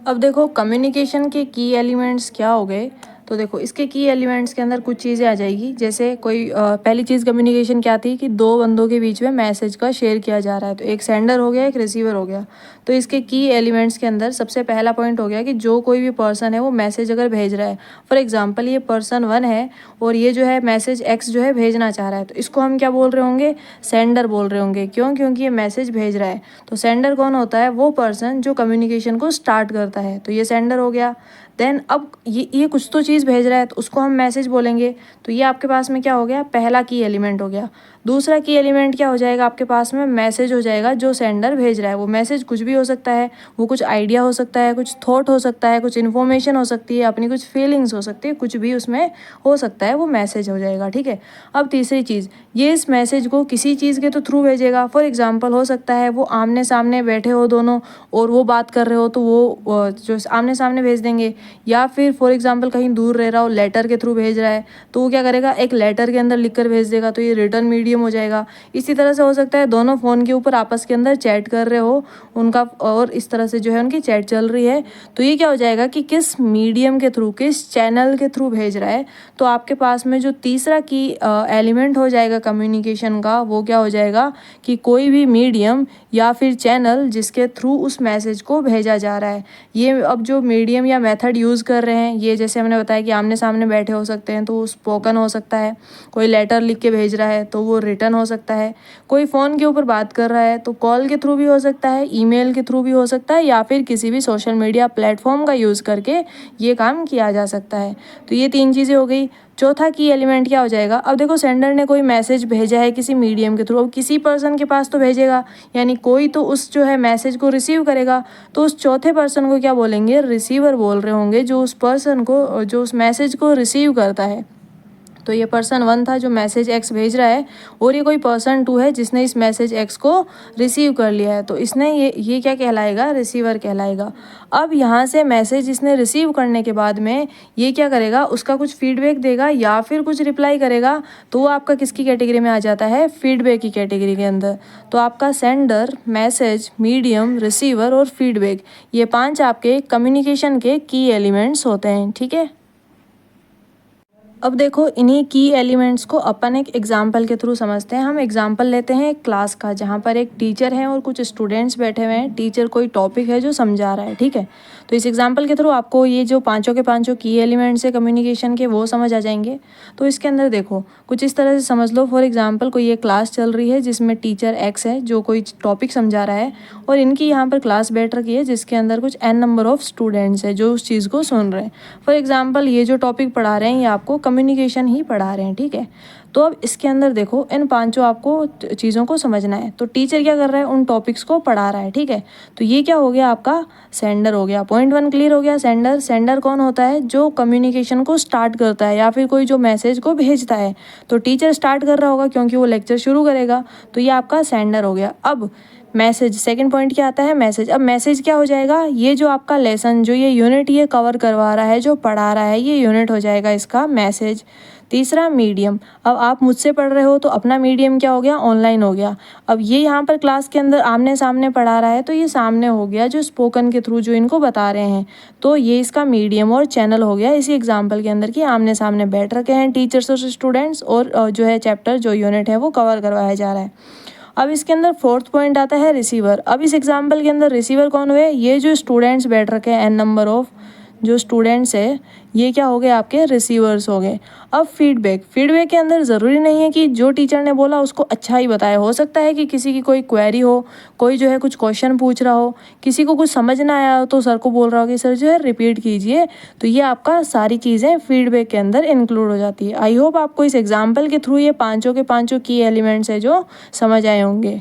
अब देखो कम्युनिकेशन के की एलिमेंट्स क्या हो गए। तो देखो इसके की एलिमेंट्स के अंदर कुछ चीज़ें आ जाएगी। जैसे कोई पहली चीज़ कम्युनिकेशन क्या थी कि दो बंदों के बीच में मैसेज का शेयर किया जा रहा है, तो एक सेंडर हो गया एक रिसीवर हो गया। तो इसके की एलिमेंट्स के अंदर सबसे पहला पॉइंट हो गया कि जो कोई भी पर्सन है वो मैसेज अगर भेज रहा है, फॉर एग्जाम्पल ये पर्सन 1 है और ये जो है मैसेज एक्स जो है भेजना चाह रहा है, तो इसको हम क्या बोल रहे होंगे, सेंडर बोल रहे होंगे। क्यों? क्योंकि ये मैसेज भेज रहा है। तो सेंडर कौन होता है? वो पर्सन जो कम्युनिकेशन को स्टार्ट करता है, तो ये सेंडर हो गया। देन अब ये कुछ तो चीज़ भेज रहा है तो उसको हम मैसेज बोलेंगे। तो ये आपके पास में क्या हो गया, पहला की एलिमेंट हो गया। दूसरा की एलिमेंट क्या हो जाएगा आपके पास में, मैसेज हो जाएगा जो सेंडर भेज रहा है। वो मैसेज कुछ भी हो सकता है, वो कुछ आइडिया हो सकता है, कुछ थॉट हो सकता है, कुछ इन्फॉर्मेशन हो सकती है, अपनी कुछ फीलिंग्स हो सकती है, कुछ भी उसमें हो सकता है, वो मैसेज हो जाएगा। ठीक है। अब तीसरी चीज़, ये इस मैसेज को किसी चीज़ के तो थ्रू भेजेगा। फॉर एग्जाम्पल हो सकता है वो आमने सामने बैठे हो दोनों और वो बात कर रहे हो तो वो जो आमने सामने भेज देंगे। या फिर फॉर एग्जांपल कहीं दूर रह रहा हो, लेटर के थ्रू भेज रहा है, तो वो क्या करेगा, एक लेटर के अंदर लिखकर भेज देगा, तो ये रिटर्न मीडियम हो जाएगा। इसी तरह से हो सकता है दोनों फ़ोन के ऊपर आपस के अंदर चैट कर रहे हो उनका, और इस तरह से जो है उनकी चैट चल रही है, तो ये क्या हो जाएगा कि किस मीडियम के थ्रू, किस चैनल के थ्रू भेज रहा है। तो आपके पास में जो तीसरा की एलिमेंट हो जाएगा कम्युनिकेशन का, वो क्या हो जाएगा कि कोई भी मीडियम या फिर चैनल जिसके थ्रू उस मैसेज को भेजा जा रहा है। ये अब जो मीडियम या मेथड यूज़ कर रहे हैं, ये जैसे हमने बताया कि आमने सामने बैठे हो सकते हैं तो वो स्पोकन हो सकता है, कोई लेटर लिख के भेज रहा है तो वो रिटन हो सकता है, कोई फ़ोन के ऊपर बात कर रहा है तो कॉल के थ्रू भी हो सकता है, ईमेल के थ्रू भी हो सकता है, या फिर किसी भी सोशल मीडिया प्लेटफॉर्म का यूज़ करके ये काम किया जा सकता है। तो ये 3 चीज़ें हो गई। चौथा की एलिमेंट क्या हो जाएगा, अब देखो सेंडर ने कोई मैसेज भेजा है किसी मीडियम के थ्रू, अब किसी पर्सन के पास तो भेजेगा, यानी कोई तो उस जो है मैसेज को रिसीव करेगा। तो उस चौथे पर्सन को क्या बोलेंगे, रिसीवर बोल रहे होंगे, जो उस पर्सन को, जो उस मैसेज को रिसीव करता है। तो ये पर्सन 1 था जो मैसेज एक्स भेज रहा है, और ये कोई पर्सन 2 है जिसने इस मैसेज एक्स को रिसीव कर लिया है, तो इसने ये क्या कहलाएगा, रिसीवर कहलाएगा। अब यहाँ से मैसेज इसने रिसीव करने के बाद में ये क्या करेगा, उसका कुछ फीडबैक देगा या फिर कुछ रिप्लाई करेगा, तो वो आपका किसकी कैटेगरी में आ जाता है, फीडबैक की कैटेगरी के अंदर। तो आपका सेंडर, मैसेज, मीडियम, रिसीवर और फीडबैक, ये 5 आपके कम्युनिकेशन के की एलिमेंट्स होते हैं। ठीक है। अब देखो इन्हीं की एलिमेंट्स को अपन एक एग्जाम्पल के थ्रू समझते हैं। हम एग्जाम्पल लेते हैं एक क्लास का, जहाँ पर एक टीचर है और कुछ स्टूडेंट्स बैठे हुए हैं। टीचर कोई टॉपिक है जो समझा रहा है, ठीक है। तो इस एग्जाम्पल के थ्रू आपको ये जो पांचों के पांचों की एलिमेंट्स है कम्युनिकेशन के, वो समझ आ जाएंगे। तो इसके अंदर देखो कुछ इस तरह से समझ लो, फॉर एग्जाम्पल कोई ये क्लास चल रही है जिसमें टीचर एक्स है जो कोई टॉपिक समझा रहा है, और इनकी यहाँ पर क्लास बैठ रखी है जिसके अंदर कुछ n नंबर ऑफ स्टूडेंट्स है जो उस चीज़ को सुन रहे हैं। फॉर एग्जाम्पल ये जो टॉपिक पढ़ा रहे हैं ये आपको कम्युनिकेशन ही पढ़ा रहे हैं, ठीक है। तो अब इसके अंदर देखो इन पांचों आपको चीज़ों को समझना है। तो टीचर क्या कर रहा है, उन टॉपिक्स को पढ़ा रहा है, ठीक है। तो ये क्या हो गया, आपका सेंडर हो गया। पॉइंट 1 क्लियर हो गया। सेंडर कौन होता है, जो कम्युनिकेशन को स्टार्ट करता है या फिर कोई जो मैसेज को भेजता है। तो टीचर स्टार्ट कर रहा होगा क्योंकि वो लेक्चर शुरू करेगा, तो ये आपका सेंडर हो गया। अब मैसेज, सेकंड पॉइंट क्या आता है, मैसेज। अब मैसेज क्या हो जाएगा, ये जो आपका लेसन, जो ये यूनिट ये कवर करवा रहा है, जो पढ़ा रहा है, ये यूनिट हो जाएगा इसका मैसेज। तीसरा मीडियम, अब आप मुझसे पढ़ रहे हो तो अपना मीडियम क्या हो गया, ऑनलाइन हो गया। अब ये यहाँ पर क्लास के अंदर आमने सामने पढ़ा रहा है, तो ये सामने हो गया, जो स्पोकन के थ्रू जो इनको बता रहे हैं, तो ये इसका मीडियम और चैनल हो गया इसी एग्जाम्पल के अंदर कि आमने सामने बैठ रखे हैं टीचर्स और स्टूडेंट्स, और जो है चैप्टर जो यूनिट है वो कवर करवाया जा रहा है। अब इसके अंदर फोर्थ पॉइंट आता है रिसीवर। अब इस एग्जाम्पल के अंदर रिसीवर कौन हुए, ये जो स्टूडेंट्स बैठ रखे हैं n नंबर ऑफ जो स्टूडेंट्स है, ये क्या हो गए, आपके रिसीवर्स हो गए। अब फीडबैक के अंदर ज़रूरी नहीं है कि जो टीचर ने बोला उसको अच्छा ही बताया। हो सकता है कि किसी की कोई क्वेरी हो, कोई जो है कुछ क्वेश्चन पूछ रहा हो, किसी को कुछ समझ ना आया हो तो सर को बोल रहा हो कि सर जो है रिपीट कीजिए। तो ये आपका सारी चीज़ें फीडबैक के अंदर इंक्लूड हो जाती है। आई होप आपको इस एग्जाम्पल के थ्रू ये पाँचों के पाँचों की एलिमेंट्स है जो समझ आए होंगे।